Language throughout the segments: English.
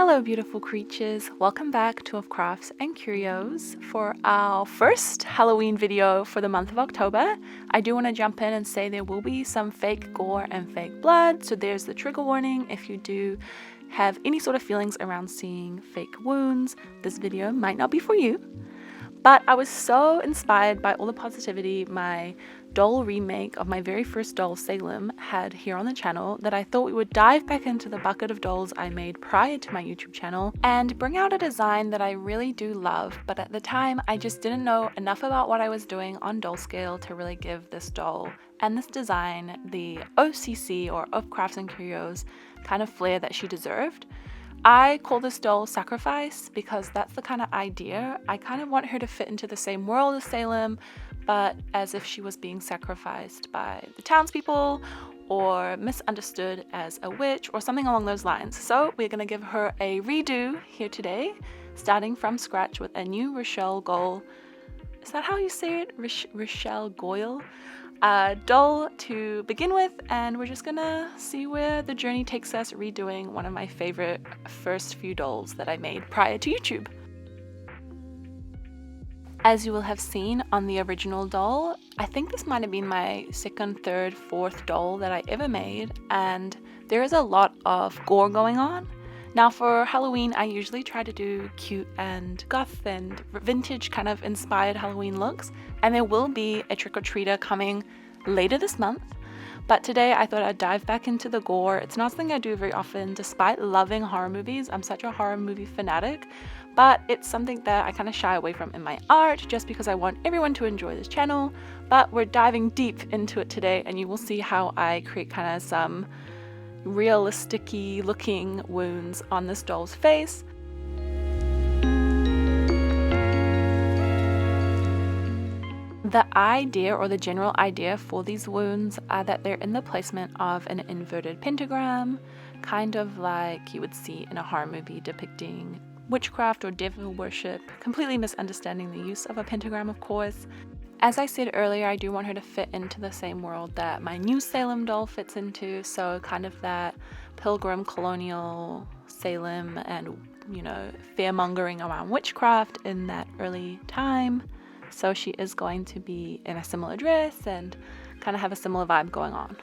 Hello beautiful creatures, welcome back to Of Crafts and Curios for our first Halloween video for the month of October. I do want to jump in and say there will be some fake gore and fake blood, so there's the trigger warning. If you do have any sort of feelings around seeing fake wounds, this video might not be for you. But I was so inspired by all the positivity my doll remake of my very first doll, Salem, had here on the channel that I thought we would dive back into the bucket of dolls I made prior to my YouTube channel and bring out a design that I really do love, but at the time I just didn't know enough about what I was doing on doll scale to really give this doll and this design the OCC, or Of Crafts and Curios, kind of flair that she deserved. I call this doll Sacrifice because that's the kind of idea. I kind of want her to fit into the same world as Salem, but as if she was being sacrificed by the townspeople or misunderstood as a witch or something along those lines. So we're going to give her a redo here today, starting from scratch with a new Rochelle Goyle. Is that how you say it? Rochelle Goyle? Doll to begin with, and we're just gonna see where the journey takes us redoing one of my favorite first few dolls that I made prior to YouTube. As you will have seen on the original doll, I think this might have been my second, third, fourth doll that I ever made, and there is a lot of gore going on. Now for Halloween, I usually try to do cute and goth and vintage kind of inspired Halloween looks, and there will be a trick-or-treater coming later this month. But today I thought I'd dive back into the gore. It's not something I do very often, despite loving horror movies. I'm such a horror movie fanatic, but it's something that I kind of shy away from in my art just because I want everyone to enjoy this channel. But we're diving deep into it today, and you will see how I create kind of some realistic-y looking wounds on this doll's face. The idea, or the general idea for these wounds, are that they're in the placement of an inverted pentagram, kind of like you would see in a horror movie depicting witchcraft or devil worship, completely misunderstanding the use of a pentagram, of course. As I said earlier, I do want her to fit into the same world that my new Salem doll fits into, so kind of that pilgrim colonial Salem and, you know, fear-mongering around witchcraft in that early time. So she is going to be in a similar dress and kind of have a similar vibe going on.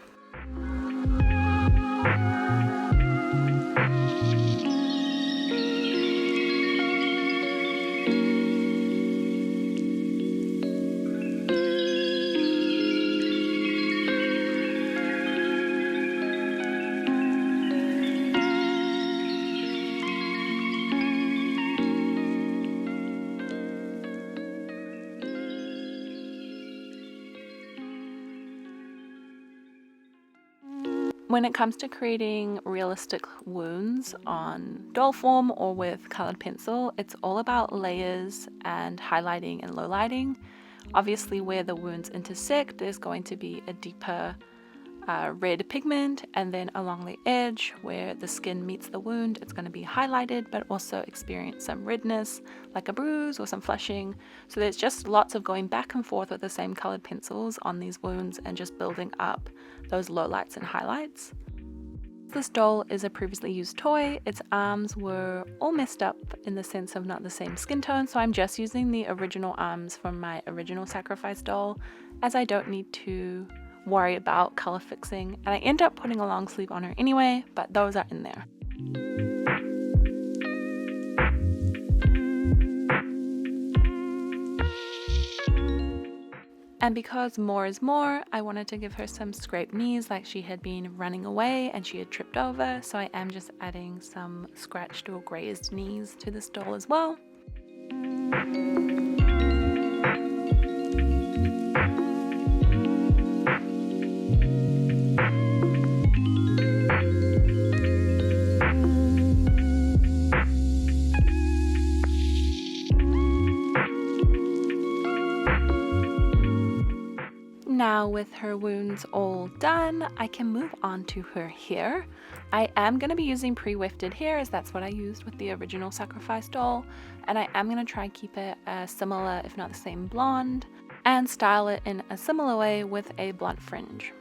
When it comes to creating realistic wounds on doll form or with colored pencil, it's all about layers and highlighting and lowlighting. Obviously, where the wounds intersect, there's going to be a deeper red pigment, and then along the edge where the skin meets the wound, it's going to be highlighted but also experience some redness like a bruise or some flushing. So there's just lots of going back and forth with the same colored pencils on these wounds and just building up those lowlights and highlights. This doll is a previously used toy. Its arms were all messed up in the sense of not the same skin tone, so I'm just using the original arms from my original Sacrifice doll, as I don't need to worry about color fixing, and I end up putting a long sleeve on her anyway, but those are in there. And because more is more, I wanted to give her some scraped knees, like she had been running away and she had tripped over, so I am just adding some scratched or grazed knees to this doll as well. Now with her wounds all done, I can move on to her hair. I am going to be using pre-wefted hair, as that's what I used with the original Sacrifice doll, and I am going to try and keep it a similar, if not the same, blonde, and style it in a similar way with a blunt fringe.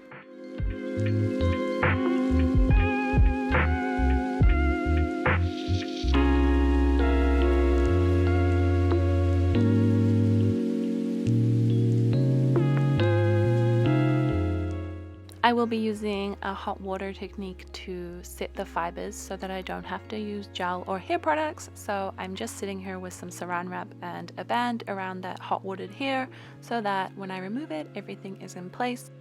I will be using a hot water technique to set the fibers so that I don't have to use gel or hair products. So I'm just sitting here with some saran wrap and a band around that hot watered hair so that when I remove it, everything is in place.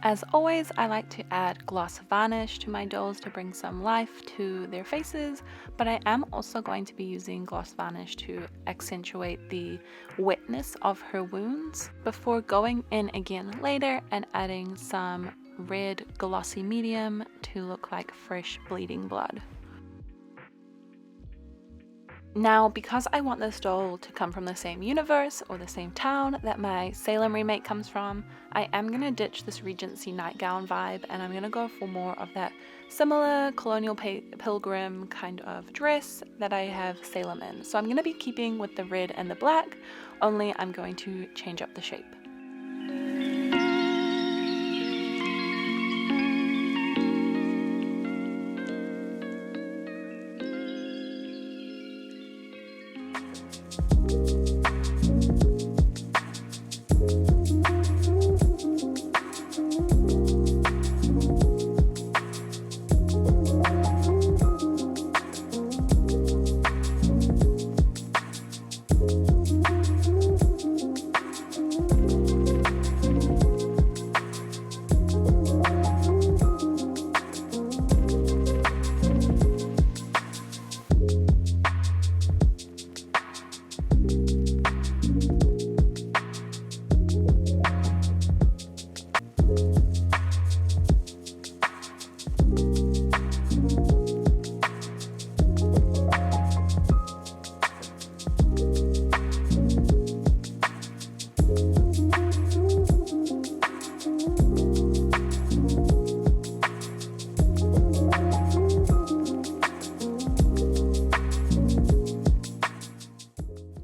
As always, I like to add gloss varnish to my dolls to bring some life to their faces, but I am also going to be using gloss varnish to accentuate the wetness of her wounds before going in again later and adding some red glossy medium to look like fresh bleeding blood. Now, because I want this doll to come from the same universe or the same town that my Salem remake comes from, I am going to ditch this Regency nightgown vibe and I'm going to go for more of that similar colonial pilgrim kind of dress that I have Salem in. So I'm going to be keeping with the red and the black, only I'm going to change up the shape.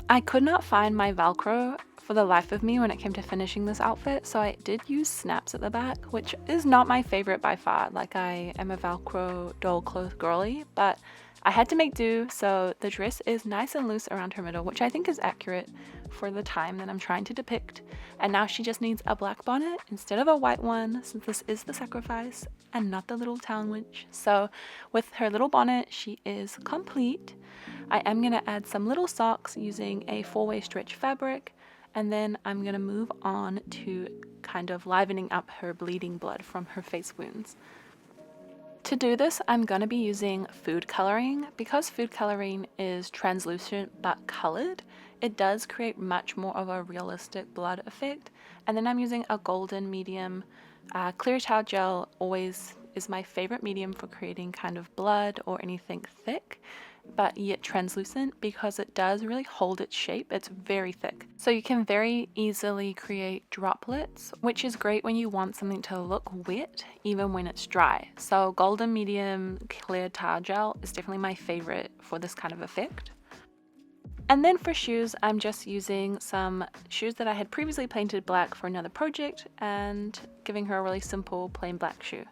I could not find my Velcro for the life of me when it came to finishing this outfit, so I did use snaps at the back, which is not my favorite by far. Like, I am a Velcro doll cloth girly, but I had to make do, so the dress is nice and loose around her middle, which I think is accurate for the time that I'm trying to depict. And now she just needs a black bonnet instead of a white one, since this is the sacrifice and not the little town witch. So with her little bonnet, she is complete. I am going to add some little socks using a 4-way stretch fabric, and then I'm going to move on to kind of livening up her bleeding blood from her face wounds. To do this, I'm going to be using food coloring. Because food coloring is translucent but colored, it does create much more of a realistic blood effect. And then I'm using a golden medium. Clear towel gel always is my favorite medium for creating kind of blood or anything thick, but yet translucent, because it does really hold its shape. It's very thick, so you can very easily create droplets, which is great when you want something to look wet even when it's dry. So golden medium clear tar gel is definitely my favorite for this kind of effect. And then for shoes, I'm just using some shoes that I had previously painted black for another project and giving her a really simple plain black shoe.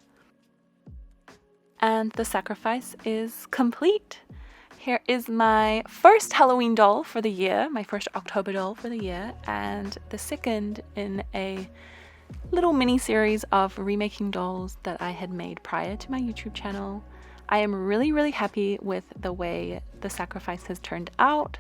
And the sacrifice is complete. Here is my first Halloween doll for the year, my first October doll for the year, and the second in a little mini series of remaking dolls that I had made prior to my YouTube channel. I am really happy with the way the sacrifice has turned out.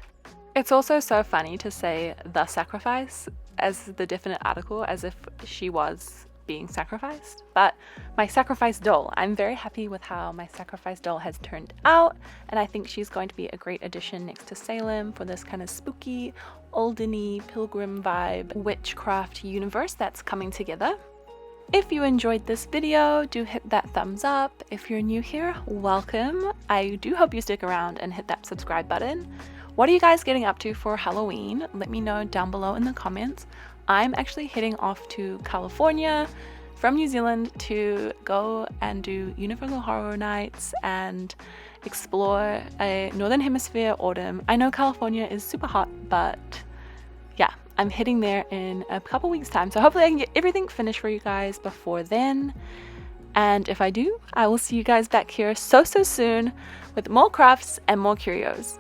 It's also so funny to say the sacrifice as the definite article, as if she was being sacrificed, but my sacrifice doll. I'm very happy with how my sacrifice doll has turned out, and I think she's going to be a great addition next to Salem for this kind of spooky, olden-y, pilgrim vibe witchcraft universe that's coming together. If you enjoyed this video, do hit that thumbs up. If you're new here, welcome. I do hope you stick around and hit that subscribe button. What are you guys getting up to for Halloween? Let me know down below in the comments. I'm actually heading off to California from New Zealand to go and do Universal Horror Nights and explore a Northern Hemisphere autumn. I know California is super hot, but yeah, I'm heading there in a couple weeks time. So hopefully I can get everything finished for you guys before then. And if I do, I will see you guys back here so soon with more crafts and more curios.